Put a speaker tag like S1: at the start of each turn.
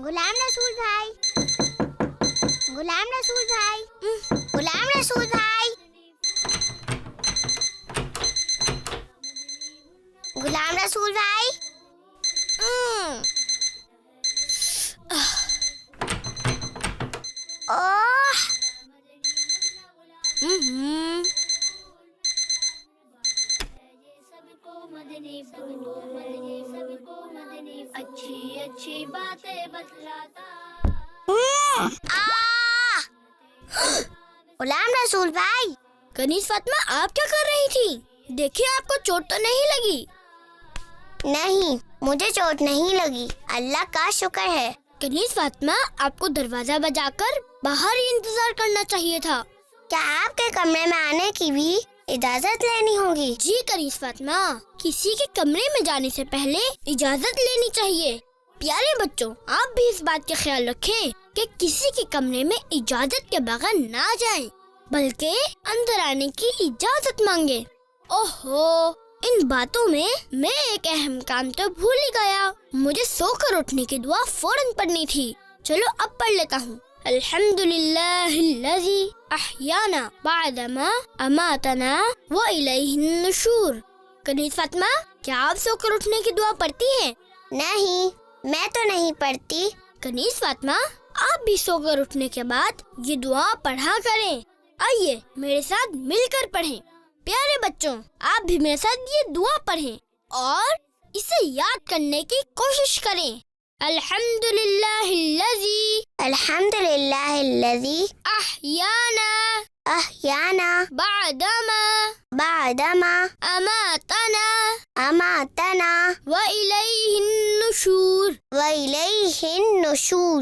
S1: غلام رسول بھائی، غلام رسول بھائی، غلام رسول بھائی، غلام رسول بھائی۔
S2: اچھی اچھی باتیں بتلاتا۔
S1: غلام رسول بھائی،
S2: کنیز فاطمہ آپ کیا کر رہی تھی؟ دیکھیے آپ کو چوٹ تو نہیں لگی؟
S1: نہیں مجھے چوٹ نہیں لگی، اللہ کا شکر ہے۔
S2: کنیز فاطمہ آپ کو دروازہ بجا کر باہر ہی انتظار کرنا چاہیے تھا۔
S1: کیا آپ کے کمرے میں آنے کی بھی اجازت لینی ہوگی؟
S2: جی کنیز فاطمہ، کسی کے کمرے میں جانے سے پہلے اجازت لینی چاہیے۔ پیارے بچوں، آپ بھی اس بات کا خیال رکھیں کہ کسی کے کمرے میں اجازت کے بغیر نہ جائیں، بلکہ اندر آنے کی اجازت مانگیں۔ اوہو، ان باتوں میں میں ایک اہم کام تو بھول ہی گیا، مجھے سو کر اٹھنے کی دعا فوراً پڑھنی تھی۔ چلو اب پڑھ لیتا ہوں۔ الحمدللہ الذی احیانا بعدما اماتنا والیہ النشور۔ کنیز فاطمہ، کیا آپ سو کر اٹھنے کی دعا پڑھتی ہیں؟
S1: نہیں، میں تو نہیں پڑھتی۔
S2: کنیز فاطمہ، آپ بھی سو کر اٹھنے کے بعد یہ دعا پڑھا کریں۔ آئیے میرے ساتھ مل کر پڑھیں۔ پیارے بچوں، آپ بھی میرے ساتھ یہ دعا پڑھیں اور اسے یاد کرنے کی کوشش کریں۔ الحمدللہ الذی
S1: الحمدللہ الذی
S2: احیانا
S1: احیانا
S2: بعدما اماتنا
S1: اماتنا
S2: والیہ النشور۔
S1: والیہ النشور۔